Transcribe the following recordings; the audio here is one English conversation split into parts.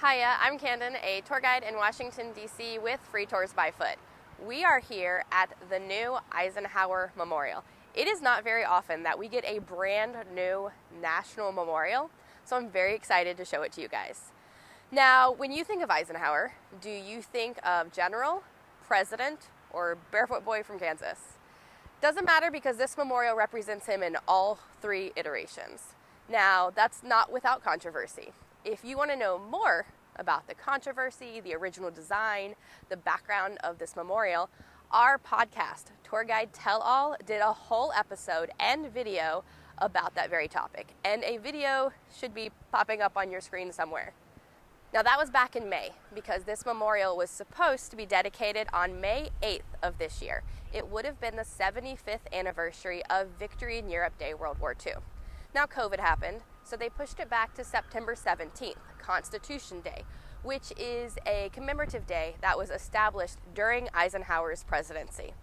Hiya, I'm Camden, a tour guide in Washington, D.C. with Free Tours by Foot. We are here at the new Eisenhower Memorial. It is not very often that we get a brand new national memorial, so I'm very excited to show it to you guys. Now, when you think of Eisenhower, do you think of general, president, or barefoot boy from Kansas? Doesn't matter because this memorial represents him in all three iterations. Now, that's not without controversy. If you want to know more about the controversy, the original design, the background of this memorial, our podcast, Tour Guide Tell All, did a whole episode and video about that very topic. And a video should be popping up on your screen somewhere. Now that was back in May because this memorial was supposed to be dedicated on May 8th of this year. It would have been the 75th anniversary of Victory in Europe Day, World War II. Now COVID happened, so they pushed it back to September 17th, Constitution Day, which is a commemorative day that was established during Eisenhower's presidency.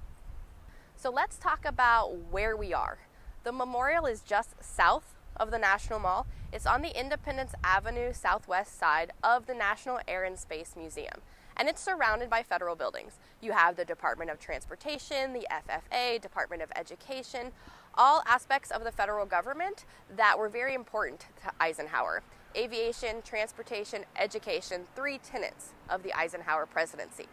So let's talk about where we are. The memorial is just south of the National Mall. It's on the Independence Avenue southwest side of the National Air and Space Museum, and it's surrounded by federal buildings. You have the Department of Transportation, the FFA, Department of Education, all aspects of the federal government that were very important to Eisenhower. Aviation, transportation, education, three tenets of the Eisenhower presidency.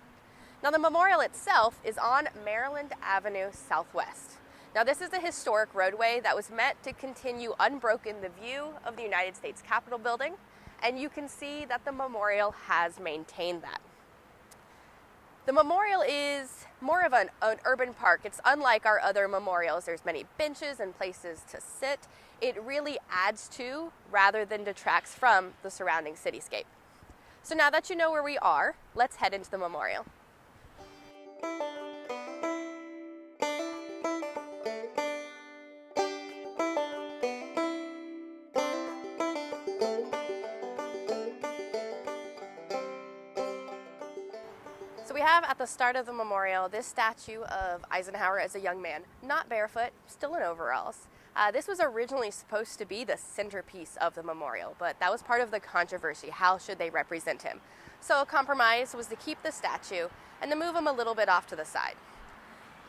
Now the memorial itself is on Maryland Avenue Southwest. Now this is a historic roadway that was meant to continue unbroken the view of the United States Capitol building, and you can see that the memorial has maintained that. The memorial is more of an urban park. It's unlike our other memorials. There's many benches and places to sit. It really adds to, rather than detracts from, the surrounding cityscape. So now that you know where we are, let's head into the memorial. So we have at the start of the memorial this statue of Eisenhower as a young man, not barefoot, still in overalls. This was originally supposed to be the centerpiece of the memorial, but that was part of the controversy. How should they represent him? So a compromise was to keep the statue and to move him a little bit off to the side.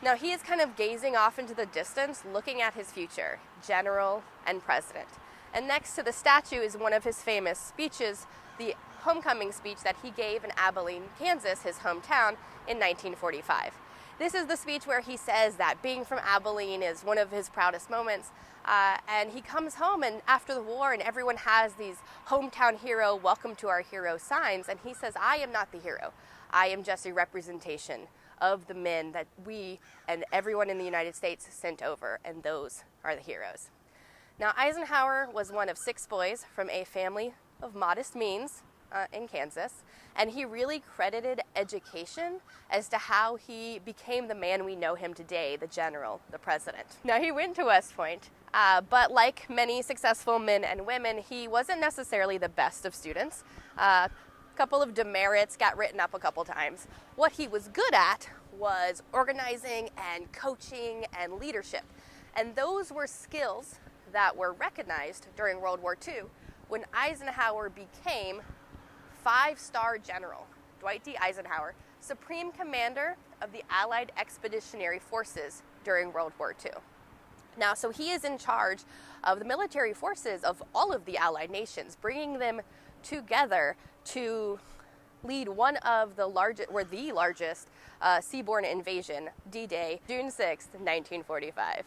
Now he is kind of gazing off into the distance, looking at his future, general and president. And next to the statue is one of his famous speeches, the homecoming speech that he gave in Abilene, Kansas, his hometown, in 1945. This is the speech where he says that being from Abilene is one of his proudest moments, and he comes home and after the war and everyone has these hometown hero, welcome to our hero signs, and he says, I am not the hero. I am just a representation of the men that we and everyone in the United States sent over, and those are the heroes. Now Eisenhower was one of 6 boys from a family of modest means in Kansas, and he really credited education as to how he became the man we know him today, the general, the president. Now he went to West Point, but like many successful men and women, he wasn't necessarily the best of students. A couple of demerits, got written up a couple times. What he was good at was organizing and coaching and leadership, and those were skills that were recognized during World War II when Eisenhower became 5-star General Dwight D. Eisenhower, Supreme Commander of the Allied Expeditionary Forces during World War II. Now, so he is in charge of the military forces of all of the Allied nations, bringing them together to lead one of the largest, or the largest, seaborne invasion, D-Day, June 6th, 1945.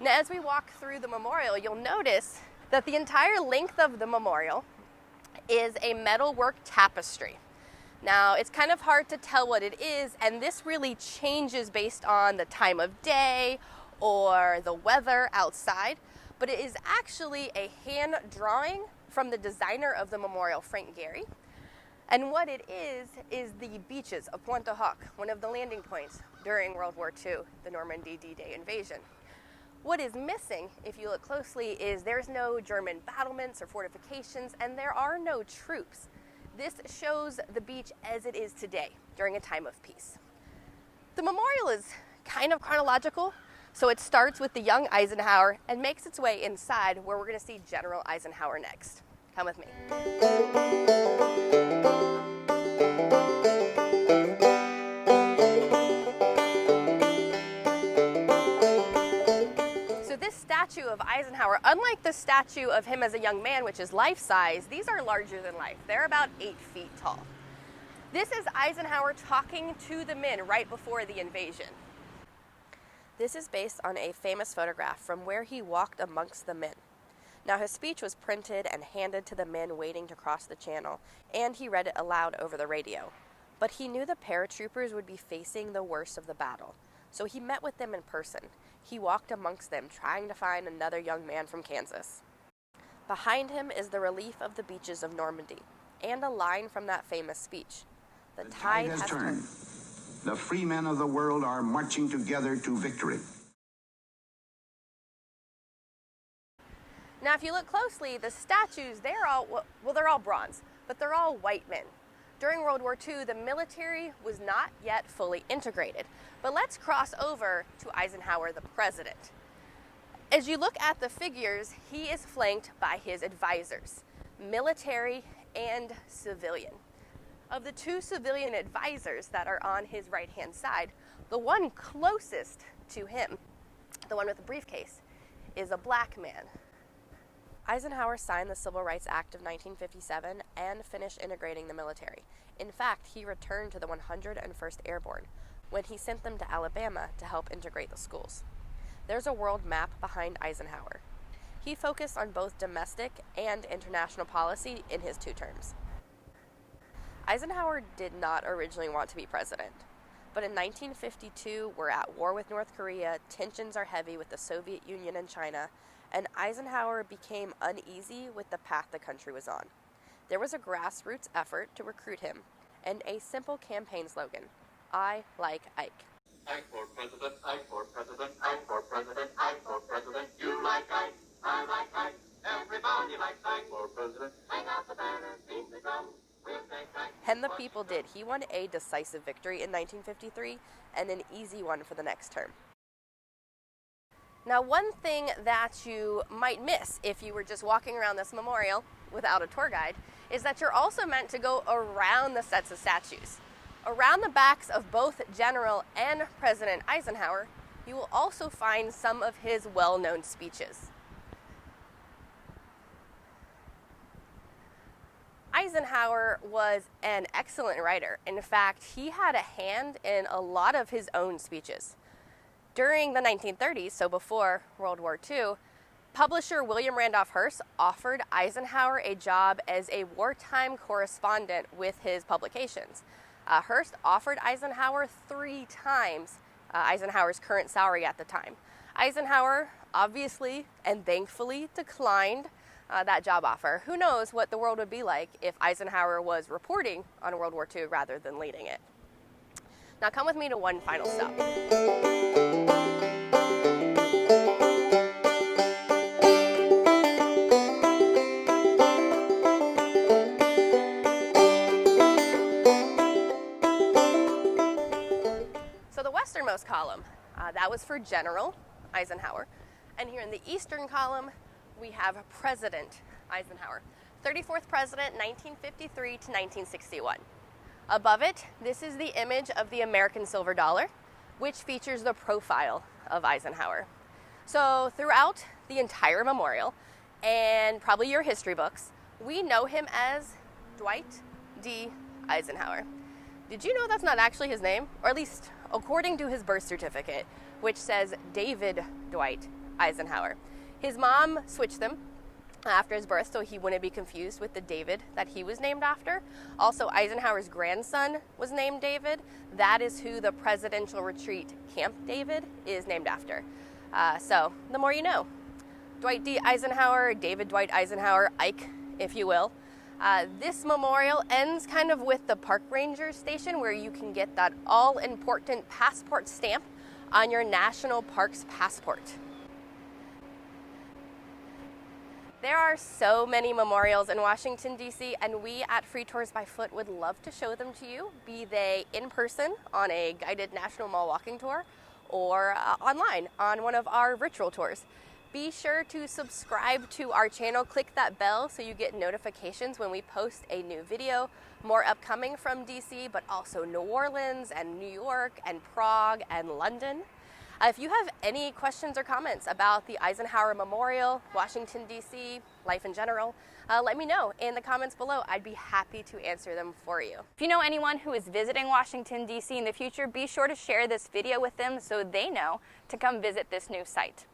Now, as we walk through the memorial, you'll notice that the entire length of the memorial is a metalwork tapestry. Now, it's kind of hard to tell what it is, and this really changes based on the time of day or the weather outside, but it is actually a hand drawing from the designer of the memorial, Frank Gehry. And what it is the beaches of Pointe du Hoc, one of the landing points during World War II, the Normandy D-Day invasion. What is missing, if you look closely, is there's no German battlements or fortifications, and there are no troops. This shows the beach as it is today, during a time of peace. The memorial is kind of chronological, so it starts with the young Eisenhower and makes its way inside, where we're going to see General Eisenhower next. Come with me. So this statue of Eisenhower, unlike the statue of him as a young man, which is life-size, these are larger than life. They're about 8 feet tall. This is Eisenhower talking to the men right before the invasion. This is based on a famous photograph from where he walked amongst the men. Now, his speech was printed and handed to the men waiting to cross the channel, and he read it aloud over the radio. But he knew the paratroopers would be facing the worst of the battle, so he met with them in person. He walked amongst them, trying to find another young man from Kansas. Behind him is the relief of the beaches of Normandy, and a line from that famous speech. The tide has turned. The free men of the world are marching together to victory. Now, if you look closely, the statues, they're all bronze, but they're all white men. During World War II, the military was not yet fully integrated. But let's cross over to Eisenhower, the president. As you look at the figures, he is flanked by his advisors, military and civilian. Of the 2 civilian advisors that are on his right-hand side, the one closest to him, the one with the briefcase, is a black man. Eisenhower signed the Civil Rights Act of 1957 and finished integrating the military. In fact, he returned to the 101st Airborne when he sent them to Alabama to help integrate the schools. There's a world map behind Eisenhower. He focused on both domestic and international policy in his 2 terms. Eisenhower did not originally want to be president, but in 1952, we're at war with North Korea, tensions are heavy with the Soviet Union and China, and Eisenhower became uneasy with the path the country was on. There was a grassroots effort to recruit him, and a simple campaign slogan, "I like Ike." Ike for president, Ike for president, Ike for president, Ike for president. You like Ike, I like Ike, everybody likes Ike for president. Hang out the banner, beat the drum. And the people did. He won a decisive victory in 1953 and an easy one for the next term. Now, one thing that you might miss if you were just walking around this memorial without a tour guide is that you're also meant to go around the sets of statues. Around the backs of both General and President Eisenhower, you will also find some of his well-known speeches. Eisenhower was an excellent writer. In fact, he had a hand in a lot of his own speeches. During the 1930s, so before World War II, publisher William Randolph Hearst offered Eisenhower a job as a wartime correspondent with his publications. Hearst offered Eisenhower 3 times Eisenhower's current salary at the time. Eisenhower obviously and thankfully declined that job offer. Who knows what the world would be like if Eisenhower was reporting on World War II rather than leading it. Now come with me to one final stop. So the westernmost column, that was for General Eisenhower. And here in the eastern column, we have President Eisenhower, 34th President, 1953 to 1961. Above it, this is the image of the American silver dollar, which features the profile of Eisenhower. So throughout the entire memorial, and probably your history books, we know him as Dwight D. Eisenhower. Did you know that's not actually his name? Or at least according to his birth certificate, which says David Dwight Eisenhower. His mom switched them after his birth so he wouldn't be confused with the David that he was named after. Also, Eisenhower's grandson was named David. That is who the presidential retreat Camp David is named after. So the more you know. Dwight D. Eisenhower, David Dwight Eisenhower, Ike, if you will. This memorial ends kind of with the park ranger station where you can get that all-important passport stamp on your National Parks passport. There are so many memorials in Washington, D.C., and we at Free Tours by Foot would love to show them to you, be they in person on a guided National Mall walking tour or online on one of our virtual tours. Be sure to subscribe to our channel, click that bell so you get notifications when we post a new video. More upcoming from DC, but also New Orleans and New York and Prague and London. If you have any questions or comments about the Eisenhower Memorial, Washington, D.C., life in general, let me know in the comments below. I'd be happy to answer them for you. If you know anyone who is visiting Washington, D.C. in the future, be sure to share this video with them so they know to come visit this new site.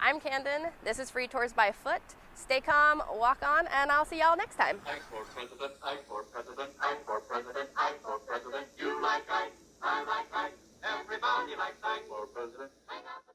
I'm Camden. This is Free Tours by Foot. Stay calm, walk on, and I'll see y'all next time. Ike for president, Ike for president, Ike for president, Ike for president. You like Ike, I like Ike. Everybody likes Ike for president. Hang out the